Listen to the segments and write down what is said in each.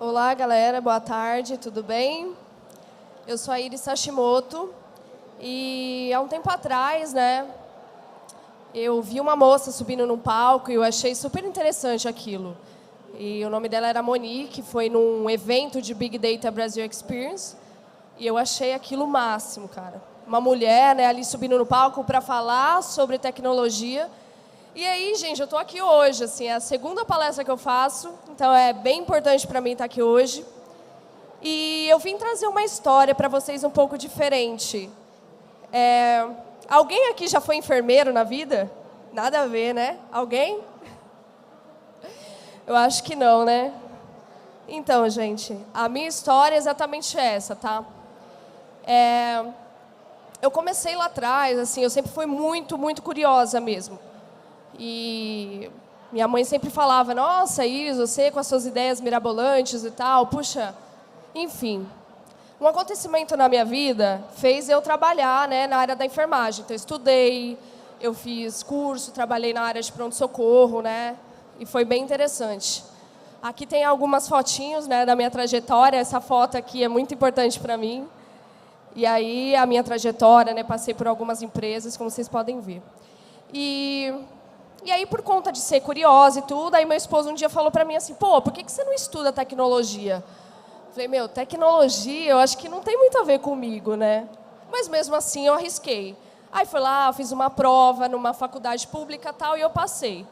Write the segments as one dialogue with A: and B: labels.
A: Olá, galera. Boa tarde. Tudo bem? Eu sou a Iris Hashimoto e há um tempo atrás, eu vi uma moça subindo num palco e eu achei super interessante aquilo. E o nome dela era Monique, foi num evento de Big Data Brasil Experience e eu achei aquilo o máximo, cara. Uma mulher, ali subindo no palco para falar sobre tecnologia. E aí, gente, eu estou aqui hoje, assim, é a segunda palestra que eu faço, então é bem importante para mim estar aqui hoje. E eu vim trazer uma história para vocês um pouco diferente. Alguém aqui já foi enfermeiro na vida? Nada a ver, né? Alguém? Eu acho que não, né? Então, gente, a minha história é exatamente essa, tá? Eu comecei lá atrás, assim, eu sempre fui muito, muito curiosa mesmo. E minha mãe sempre falava, nossa, Iris, você com as suas ideias mirabolantes e tal, puxa, enfim. Um acontecimento na minha vida fez eu trabalhar, na área da enfermagem. Então, eu estudei, eu fiz curso, trabalhei na área de pronto-socorro, e foi bem interessante. Aqui tem algumas fotinhos, da minha trajetória. Essa foto aqui é muito importante para mim. E aí, a minha trajetória, passei por algumas empresas, como vocês podem ver. E aí, por conta de ser curiosa e tudo, aí meu esposo um dia falou para mim assim, pô, por que você não estuda tecnologia? Eu falei, tecnologia, eu acho que não tem muito a ver comigo, Mas mesmo assim, eu arrisquei. Aí fui lá, fiz uma prova numa faculdade pública e tal, e eu passei.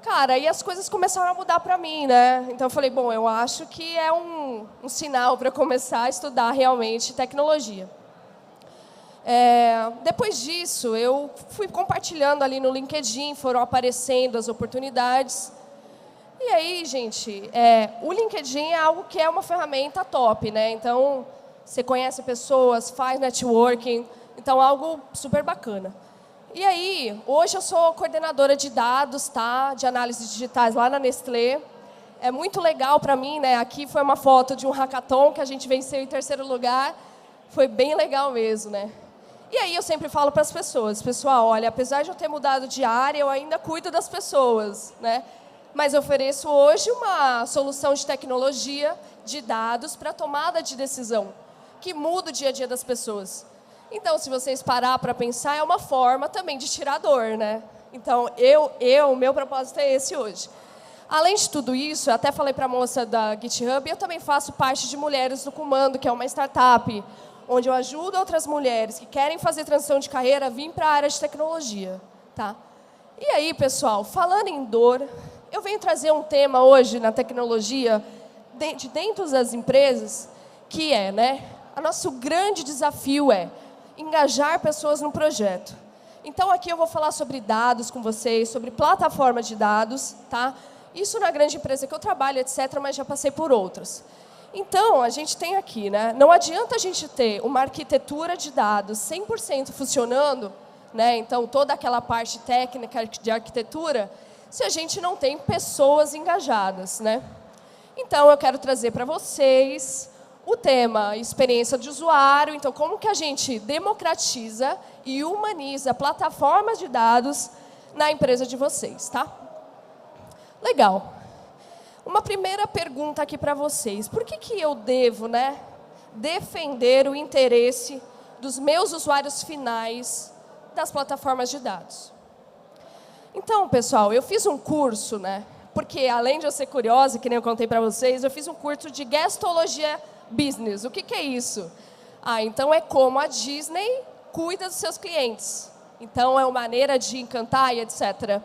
A: Cara, aí as coisas começaram a mudar para mim, Então eu falei, bom, eu acho que é um sinal para começar a estudar realmente tecnologia. Depois disso, eu fui compartilhando ali no LinkedIn, foram aparecendo as oportunidades. E aí, gente, o LinkedIn é algo que é uma ferramenta top, Então, você conhece pessoas, faz networking, então algo super bacana. E aí, hoje eu sou coordenadora de dados, de análises digitais lá na Nestlé. É muito legal para mim, Aqui foi uma foto de um hackathon que a gente venceu em 3º lugar. Foi bem legal mesmo, E aí eu sempre falo para as pessoas, pessoal, olha, apesar de eu ter mudado de área, eu ainda cuido das pessoas, Mas eu ofereço hoje uma solução de tecnologia, de dados, para tomada de decisão, que muda o dia a dia das pessoas. Então, se vocês parar para pensar, é uma forma também de tirar dor, Então, o meu propósito é esse hoje. Além de tudo isso, eu até falei para a moça da GitHub, eu também faço parte de Mulheres do Comando, que é uma startup, onde eu ajudo outras mulheres que querem fazer transição de carreira a vir para a área de tecnologia, E aí, pessoal, falando em dor, eu venho trazer um tema hoje na tecnologia, de dentro das empresas, que o nosso grande desafio é engajar pessoas no projeto. Então, aqui eu vou falar sobre dados com vocês, sobre plataforma de dados, Isso na grande empresa que eu trabalho, etc., mas já passei por outras. Então, a gente tem aqui, Não adianta a gente ter uma arquitetura de dados 100% funcionando, Então, toda aquela parte técnica de arquitetura, se a gente não tem pessoas engajadas, Então, eu quero trazer para vocês o tema experiência de usuário. Então, como que a gente democratiza e humaniza plataformas de dados na empresa de vocês, Legal. Uma primeira pergunta aqui para vocês. Por que eu devo, defender o interesse dos meus usuários finais das plataformas de dados? Então, pessoal, eu fiz um curso, Porque, além de eu ser curiosa, que nem eu contei para vocês, eu fiz um curso de Guestologia Business. O que é isso? Então é como a Disney cuida dos seus clientes. Então, é uma maneira de encantar e etc.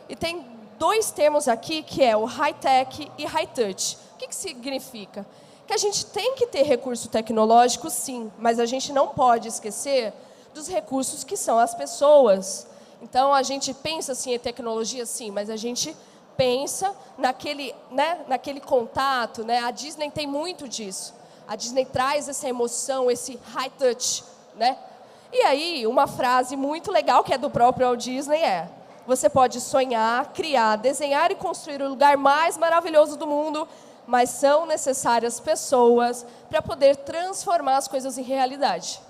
A: E tem 2 termos aqui, que é o high-tech e high-touch. O que significa? Que a gente tem que ter recurso tecnológico, sim, mas a gente não pode esquecer dos recursos que são as pessoas. Então, a gente pensa assim, em tecnologia, sim, mas a gente pensa naquele contato. A Disney tem muito disso. A Disney traz essa emoção, esse high-touch. E aí, uma frase muito legal, que é do próprio Walt Disney, você pode sonhar, criar, desenhar e construir o lugar mais maravilhoso do mundo, mas são necessárias pessoas para poder transformar as coisas em realidade.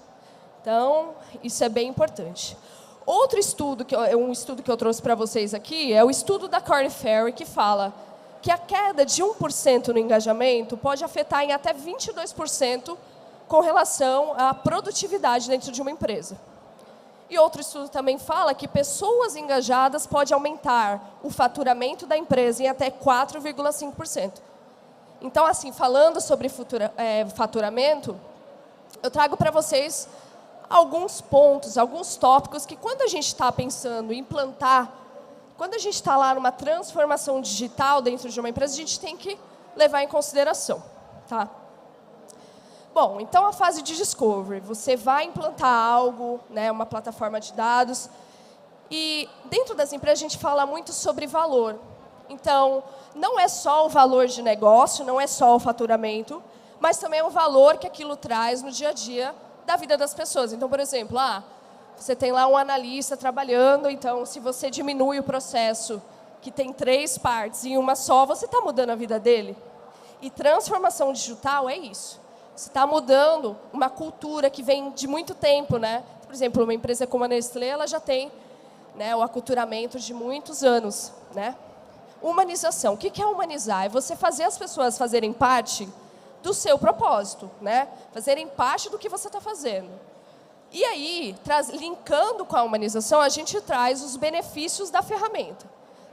A: Então, isso é bem importante. Outro estudo, um estudo que eu trouxe para vocês aqui, é o estudo da Korn Ferry, que fala que a queda de 1% no engajamento pode afetar em até 22% com relação à produtividade dentro de uma empresa. E outro estudo também fala que pessoas engajadas podem aumentar o faturamento da empresa em até 4,5%. Então, assim, falando sobre faturamento, eu trago para vocês alguns pontos, alguns tópicos que quando a gente está pensando em implantar, quando a gente está lá numa transformação digital dentro de uma empresa, a gente tem que levar em consideração, tá? Bom, então a fase de discovery, você vai implantar algo, né, uma plataforma de dados, e dentro das empresas a gente fala muito sobre valor. Então, não é só o valor de negócio, não é só o faturamento, mas também é o valor que aquilo traz no dia a dia da vida das pessoas. Então, por exemplo, você tem lá um analista trabalhando, então, se você diminui o processo que tem 3 partes em uma só, você está mudando a vida dele. E transformação digital é isso. Você está mudando uma cultura que vem de muito tempo, né? Por exemplo, uma empresa como a Nestlé, ela já tem, né, o aculturamento de muitos anos, né? Humanização. O que é humanizar? É você fazer as pessoas fazerem parte do seu propósito, né? Fazerem parte do que você está fazendo. E aí, linkando com a humanização, a gente traz os benefícios da ferramenta,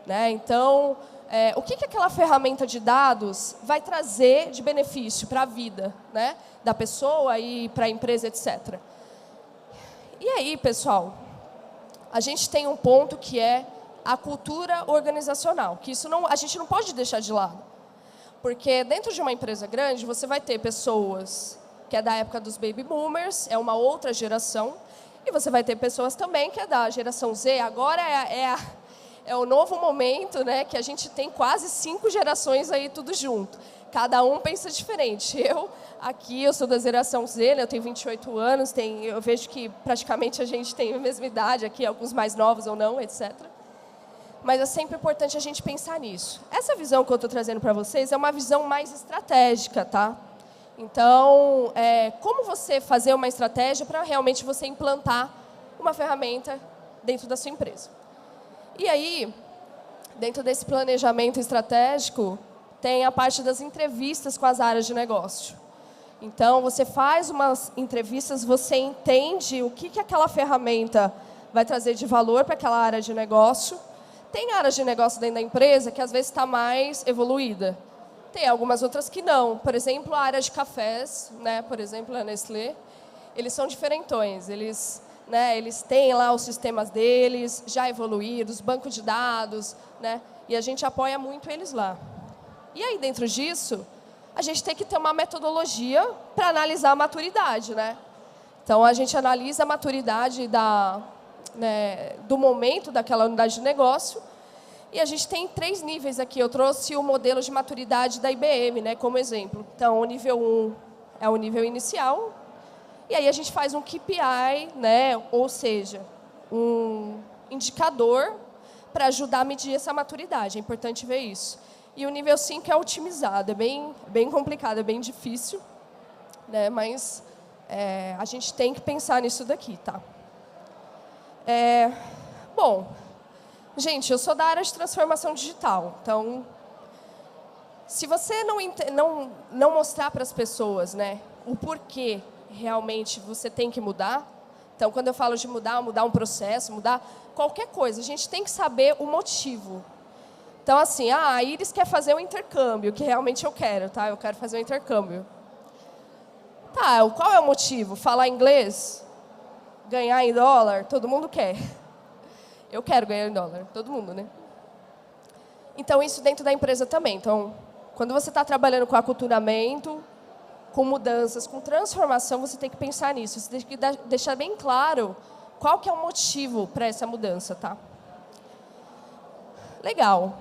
A: né? Então, o que aquela ferramenta de dados vai trazer de benefício para a vida, né, da pessoa e para a empresa, etc. E aí, pessoal, a gente tem um ponto que é a cultura organizacional, que isso a gente não pode deixar de lado. Porque dentro de uma empresa grande, você vai ter pessoas que é da época dos baby boomers, é uma outra geração, e você vai ter pessoas também que é da geração Z. Agora é o novo momento, né, que a gente tem quase 5 gerações aí tudo junto. Cada um pensa diferente. Eu sou da geração Z, né, eu tenho 28 anos, eu vejo que praticamente a gente tem a mesma idade aqui, alguns mais novos ou não, etc. Mas é sempre importante a gente pensar nisso. Essa visão que eu estou trazendo para vocês é uma visão mais estratégica, tá? Então, como você fazer uma estratégia para realmente você implantar uma ferramenta dentro da sua empresa. E aí, dentro desse planejamento estratégico, tem a parte das entrevistas com as áreas de negócio. Então, você faz umas entrevistas, você entende o que aquela ferramenta vai trazer de valor para aquela área de negócio. Tem áreas de negócio dentro da empresa que, às vezes, está mais evoluída. Tem algumas outras que não. Por exemplo, a área de cafés, né? Por exemplo, a Nestlé, eles são diferentões. Eles têm lá os sistemas deles, já evoluídos, bancos de dados, né? E a gente apoia muito eles lá. E aí, dentro disso, a gente tem que ter uma metodologia para analisar a maturidade, né? Então, a gente analisa a maturidade do momento daquela unidade de negócio. E a gente tem 3 níveis aqui. Eu trouxe o modelo de maturidade da IBM, né, como exemplo. Então, o nível 1 é o nível inicial. E aí a gente faz um KPI, né, ou seja, um indicador para ajudar a medir essa maturidade. É importante ver isso. E o nível 5 é otimizado. É bem complicado, é bem difícil, né, mas a gente tem que pensar nisso daqui, tá? Bom, gente, eu sou da área de transformação digital, então, se você não mostrar para as pessoas, né, o porquê realmente você tem que mudar, então, quando eu falo de mudar um processo, mudar qualquer coisa, a gente tem que saber o motivo. Então, assim, a Iris quer fazer um intercâmbio, que realmente eu quero, tá? Eu quero fazer um intercâmbio. Tá, qual é o motivo? Falar inglês? Ganhar em dólar? Todo mundo quer. Eu quero ganhar em dólar, todo mundo, né? Então, isso dentro da empresa também. Então, quando você está trabalhando com aculturamento, com mudanças, com transformação, você tem que pensar nisso. Você tem que deixar bem claro qual que é o motivo para essa mudança, tá? Legal.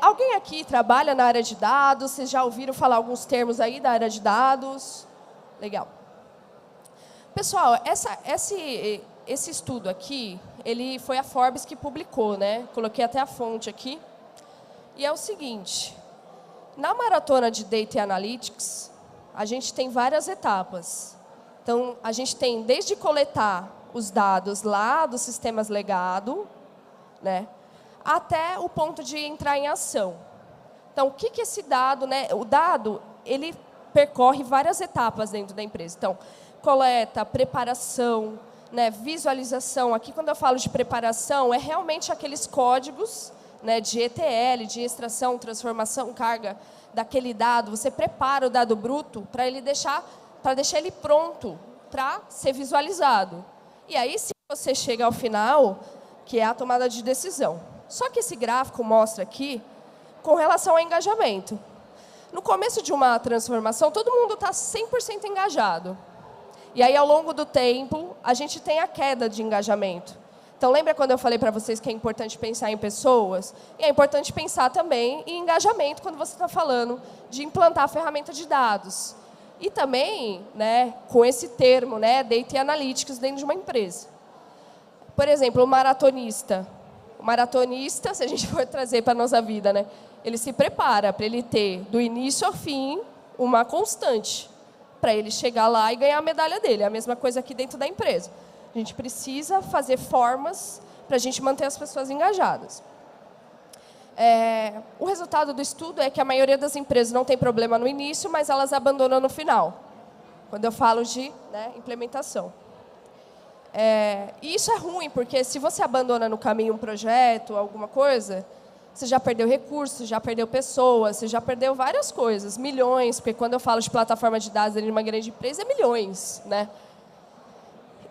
A: Alguém aqui trabalha na área de dados? Vocês já ouviram falar alguns termos aí da área de dados? Legal. Pessoal, esse estudo aqui, ele foi a Forbes que publicou, né? Coloquei até a fonte aqui. E é o seguinte, na maratona de Data Analytics, a gente tem várias etapas. Então, a gente tem desde coletar os dados lá dos sistemas legado, né, até o ponto de entrar em ação. Então, o que esse dado, né? O dado, ele percorre várias etapas dentro da empresa. Então, coleta, preparação, né, visualização. Aqui, quando eu falo de preparação, é realmente aqueles códigos, né, de ETL, de extração, transformação, carga daquele dado. Você prepara o dado bruto para deixar ele pronto para ser visualizado. E aí, se você chega ao final, que é a tomada de decisão. Só que esse gráfico mostra aqui com relação ao engajamento. No começo de uma transformação, todo mundo está 100% engajado. E aí, ao longo do tempo, a gente tem a queda de engajamento. Então, lembra quando eu falei para vocês que é importante pensar em pessoas? E é importante pensar também em engajamento quando você está falando de implantar a ferramenta de dados. E também, né, com esse termo, né, Data Analytics dentro de uma empresa. Por exemplo, o maratonista. O maratonista, se a gente for trazer para a nossa vida, né, ele se prepara para ele ter, do início ao fim, uma constante, para ele chegar lá e ganhar a medalha dele. É a mesma coisa aqui dentro da empresa. A gente precisa fazer formas para a gente manter as pessoas engajadas. O resultado do estudo é que a maioria das empresas não tem problema no início, mas elas abandonam no final, quando eu falo de, né, implementação. E isso é ruim, porque se você abandona no caminho um projeto, alguma coisa, você já perdeu recursos, já perdeu pessoas, você já perdeu várias coisas, milhões, porque quando eu falo de plataforma de dados em uma grande empresa, é milhões, né?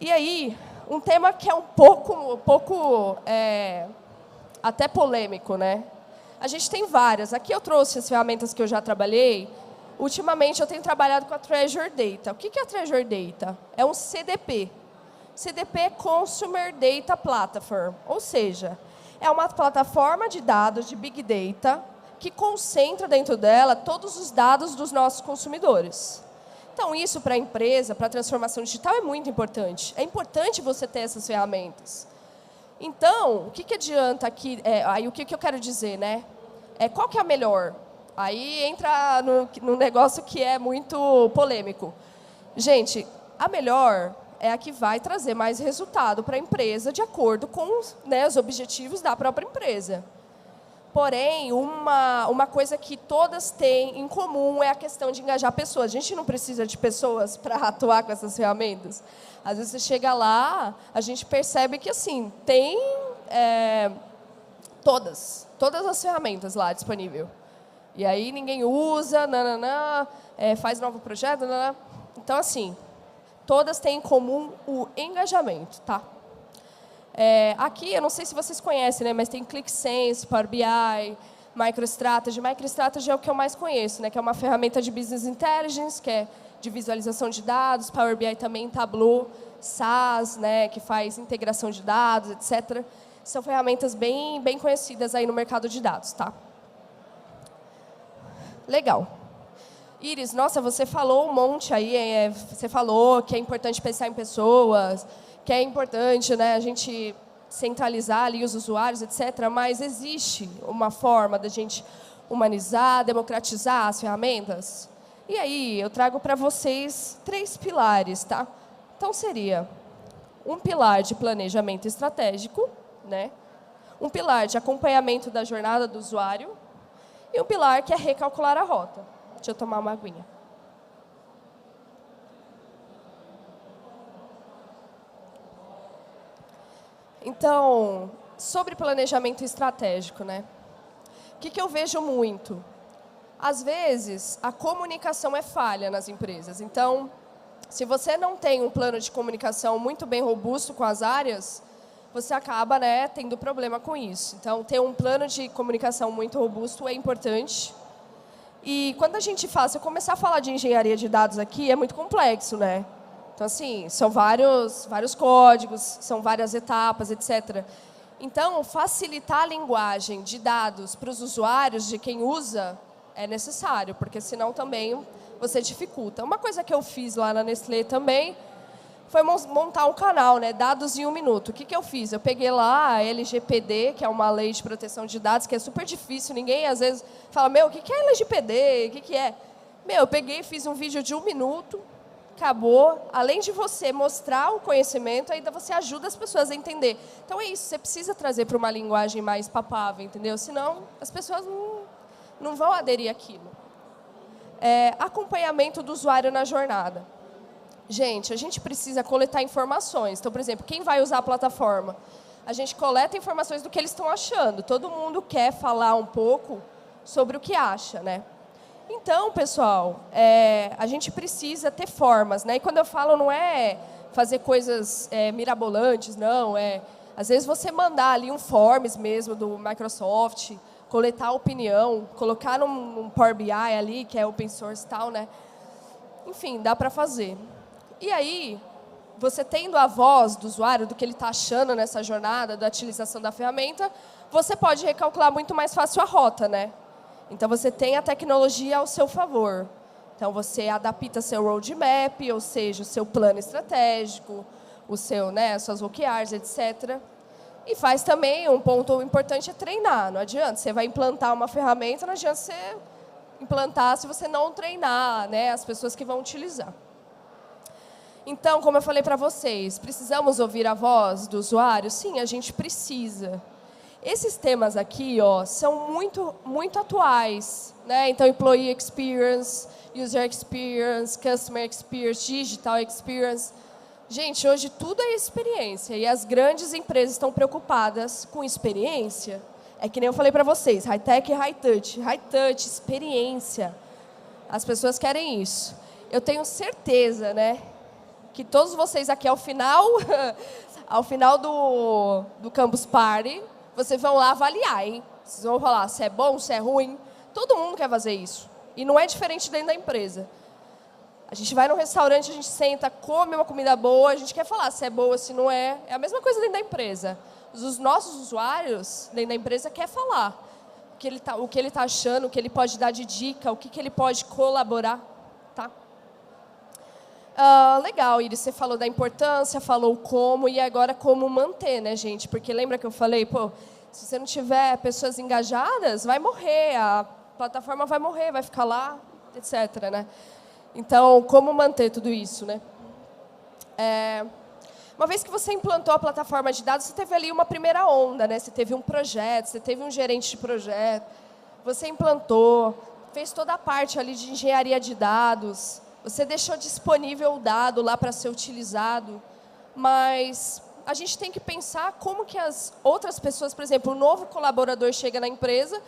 A: E aí, um tema que é um pouco até polêmico, né? A gente tem várias. Aqui eu trouxe as ferramentas que eu já trabalhei. Ultimamente, eu tenho trabalhado com a Treasure Data. O que é a Treasure Data? É um CDP. CDP é Consumer Data Platform, ou seja, é uma plataforma de dados de Big Data que concentra dentro dela todos os dados dos nossos consumidores. Então, isso para a empresa, para a transformação digital, é muito importante. É importante você ter essas ferramentas. Então, o que adianta aqui? Aí, o que eu quero dizer, né? Qual que é a melhor? Aí entra no negócio que é muito polêmico. Gente, a melhor é a que vai trazer mais resultado para a empresa de acordo com, né, os objetivos da própria empresa. Porém, uma coisa que todas têm em comum é a questão de engajar pessoas. A gente não precisa de pessoas para atuar com essas ferramentas. Às vezes você chega lá, a gente percebe que assim, tem todas as ferramentas lá disponíveis. E aí ninguém usa, faz novo projeto, Então, assim, todas têm em comum o engajamento, tá? Aqui, eu não sei se vocês conhecem, né, mas tem ClickSense, Power BI, MicroStrategy. MicroStrategy é o que eu mais conheço, né, que é uma ferramenta de Business Intelligence, que é de visualização de dados. Power BI também, Tableau, SAS, né, que faz integração de dados, etc. São ferramentas bem conhecidas aí no mercado de dados, tá? Legal. Iris, nossa, você falou um monte aí, você falou que é importante pensar em pessoas, que é importante, né, a gente centralizar ali os usuários, etc. Mas existe uma forma da gente humanizar, democratizar as ferramentas? E aí, eu trago para vocês 3 pilares, tá? Então, seria um pilar de planejamento estratégico, né? Um pilar de acompanhamento da jornada do usuário e um pilar que é recalcular a rota. Deixa eu tomar uma aguinha. Então, sobre planejamento estratégico, né? O que eu vejo muito? Às vezes, a comunicação é falha nas empresas. Então, se você não tem um plano de comunicação muito bem robusto com as áreas, você acaba, né, tendo problema com isso. Então, ter um plano de comunicação muito robusto é importante. E quando a gente fala, se eu começar a falar de engenharia de dados aqui, é muito complexo, né? Então, assim, são vários códigos, são várias etapas, etc. Então, facilitar a linguagem de dados para os usuários, de quem usa, é necessário, porque senão também você dificulta. Uma coisa que eu fiz lá na Nestlé também foi montar um canal, né, Dados em 1 minuto. O que eu fiz? Eu peguei lá a LGPD, que é uma lei de proteção de dados, que é super difícil. Ninguém, às vezes, fala, meu, o que é LGPD? O que é? Meu, eu peguei e fiz um vídeo de 1 minuto, acabou. Além de você mostrar o conhecimento, ainda você ajuda as pessoas a entender. Então, é isso. Você precisa trazer para uma linguagem mais papável, entendeu? Senão, as pessoas não vão aderir àquilo. Acompanhamento do usuário na jornada. Gente, a gente precisa coletar informações. Então, por exemplo, quem vai usar a plataforma? A gente coleta informações do que eles estão achando. Todo mundo quer falar um pouco sobre o que acha, né? Então, pessoal, a gente precisa ter formas, né? E quando eu falo, não é fazer coisas mirabolantes, não. Às vezes, você mandar ali um Forms mesmo do Microsoft, coletar opinião, colocar num Power BI ali, que é open source e tal, né? Enfim, dá para fazer. E aí, você tendo a voz do usuário, do que ele está achando nessa jornada, da utilização da ferramenta, você pode recalcular muito mais fácil a rota, né? Então, você tem a tecnologia ao seu favor. Então, você adapta seu roadmap, ou seja, o seu plano estratégico, as suas OKRs, etc. E faz também, um ponto importante é treinar. Não adianta, você vai implantar uma ferramenta, não adianta você implantar se você não treinar, né, as pessoas que vão utilizar. Então, como eu falei para vocês, precisamos ouvir a voz do usuário? Sim, a gente precisa. Esses temas aqui, são muito atuais, né? Então, Employee Experience, User Experience, Customer Experience, Digital Experience. Gente, hoje tudo é experiência e as grandes empresas estão preocupadas com experiência. É que nem eu falei para vocês, high-tech e high-touch. High-touch, experiência. As pessoas querem isso. Eu tenho certeza, né, que todos vocês aqui, ao final do Campus Party, vocês vão lá avaliar, hein? Vocês vão falar se é bom, se é ruim. Todo mundo quer fazer isso. E não é diferente dentro da empresa. A gente vai num restaurante, a gente senta, come uma comida boa, a gente quer falar se é boa, se não é. É a mesma coisa dentro da empresa. Os nossos usuários dentro da empresa querem falar o que ele tá achando, o que ele pode dar de dica, o que ele pode colaborar. Tá? Legal, Iris, você falou da importância, falou como, e agora como manter, né, gente? Porque lembra que eu falei, se você não tiver pessoas engajadas, vai morrer, a plataforma vai morrer, vai ficar lá, etc., né? Então, como manter tudo isso, né? Uma vez que você implantou a plataforma de dados, você teve ali uma primeira onda, né? Você teve um projeto, você teve um gerente de projeto, você implantou, fez toda a parte ali de engenharia de dados, você deixou disponível o dado lá para ser utilizado, mas a gente tem que pensar como que as outras pessoas, por exemplo, um novo colaborador chega na empresa,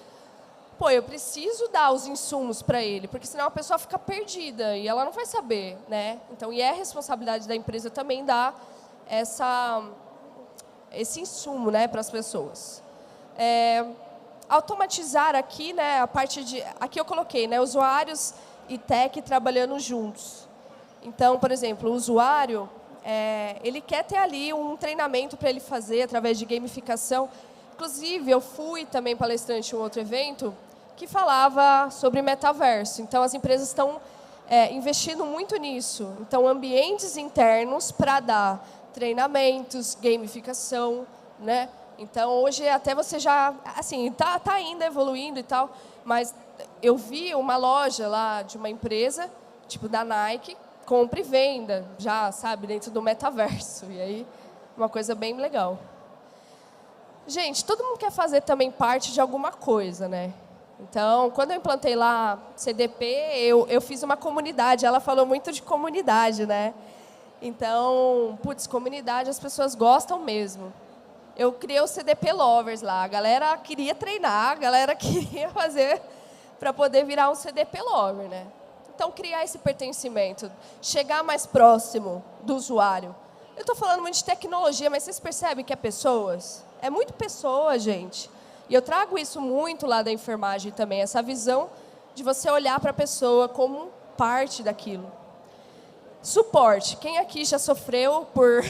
A: eu preciso dar os insumos para ele, porque senão a pessoa fica perdida e ela não vai saber, né? Então, e é responsabilidade da empresa também dar esse insumo, né, para as pessoas. Automatizar aqui, né, aqui eu coloquei, né, usuários e tech trabalhando juntos. Então, por exemplo, o usuário, ele quer ter ali um treinamento para ele fazer através de gamificação. Inclusive, eu fui também palestrante em um outro evento que falava sobre metaverso. Então, as empresas estão investindo muito nisso. Então, ambientes internos para dar treinamentos, gamificação, né? Então, hoje até você já, assim, tá ainda evoluindo e tal, mas eu vi uma loja lá de uma empresa, tipo da Nike, compra e venda, já, sabe, dentro do metaverso. E aí, uma coisa bem legal. Gente, todo mundo quer fazer também parte de alguma coisa, né? Então, quando eu implantei lá CDP, eu fiz uma comunidade. Ela falou muito de comunidade, né? Então, comunidade as pessoas gostam mesmo. Eu criei o CDP Lovers lá. A galera queria treinar, a galera queria fazer para poder virar um CDP Lover, né? Então, criar esse pertencimento, chegar mais próximo do usuário. Eu estou falando muito de tecnologia, mas vocês percebem que é pessoas? É muito pessoa, gente. E eu trago isso muito lá da enfermagem também, essa visão de você olhar para a pessoa como parte daquilo. Suporte. Quem aqui já sofreu por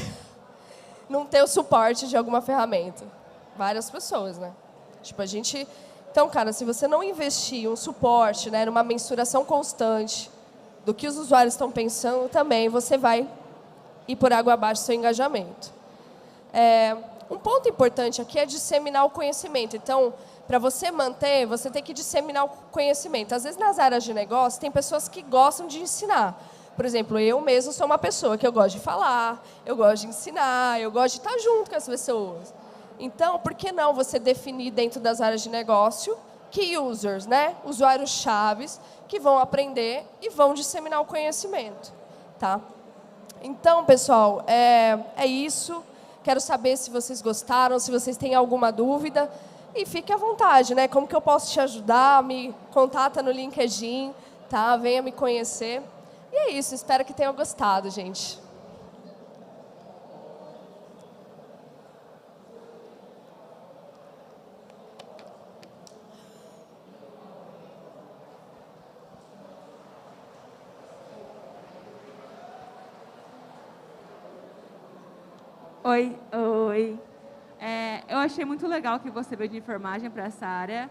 A: não ter o suporte de alguma ferramenta? Várias pessoas, né? Tipo, a gente... Então, cara, se você não investir em um suporte, né, numa mensuração constante do que os usuários estão pensando, também você vai ir por água abaixo do seu engajamento. Um ponto importante aqui é disseminar o conhecimento. Então, para você manter, você tem que disseminar o conhecimento. Às vezes, nas áreas de negócio, tem pessoas que gostam de ensinar. Por exemplo, eu mesmo sou uma pessoa que eu gosto de falar, eu gosto de ensinar, eu gosto de estar junto com as pessoas. Então, por que não você definir dentro das áreas de negócio, key users, né? Usuários chaves que vão aprender e vão disseminar o conhecimento, tá? Então, pessoal, é isso. Quero saber se vocês gostaram, se vocês têm alguma dúvida. E fique à vontade, né? Como que eu posso te ajudar? Me contata no LinkedIn, tá? Venha me conhecer. E é isso, espero que tenham gostado, gente.
B: Oi, oi. Eu achei muito legal que você veio de enfermagem para essa área.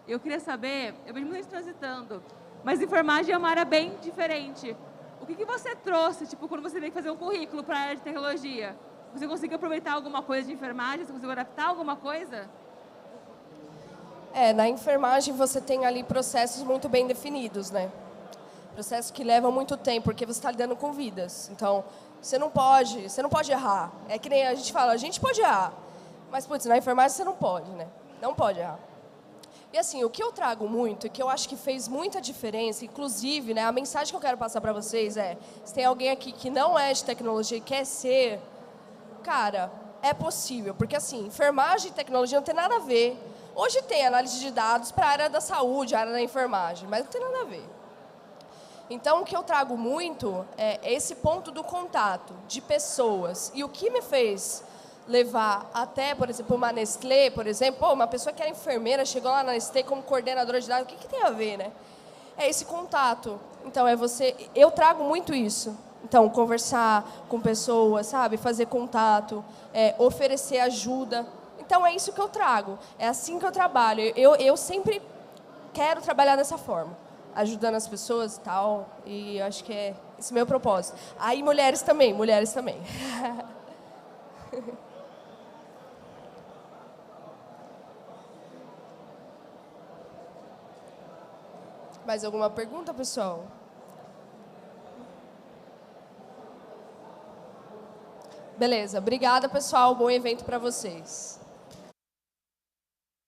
B: Eu queria saber, eu vejo muita gente transitando, mas enfermagem é uma área bem diferente. O que você trouxe, tipo, quando você veio fazer um currículo para a área de tecnologia? Você conseguiu aproveitar alguma coisa de enfermagem? Você conseguiu adaptar alguma coisa?
A: Na enfermagem você tem ali processos muito bem definidos, né? Processos que levam muito tempo, porque você está lidando com vidas. Então, você não pode errar. É que nem a gente fala, a gente pode errar. Mas, putz, na enfermagem você não pode, né? Não pode errar. E assim, o que eu trago muito, e que eu acho que fez muita diferença, inclusive, né, a mensagem que eu quero passar para vocês é, se tem alguém aqui que não é de tecnologia e quer ser, cara, é possível. Porque assim, enfermagem e tecnologia não tem nada a ver. Hoje tem análise de dados para a área da saúde, a área da enfermagem, mas não tem nada a ver. Então, o que eu trago muito é esse ponto do contato de pessoas. E o que me fez levar até, por exemplo, uma Nestlé, por exemplo, uma pessoa que era enfermeira chegou lá na Nestlé como coordenadora de dados, o que tem a ver, né? É esse contato. Então, eu trago muito isso. Então, conversar com pessoas, sabe? Fazer contato, oferecer ajuda. Então, é isso que eu trago. É assim que eu trabalho. Eu sempre quero trabalhar dessa forma, ajudando as pessoas e tal, e eu acho que é esse meu propósito. Aí mulheres também. Mais alguma pergunta, pessoal? Beleza, obrigada, pessoal. Bom evento para vocês.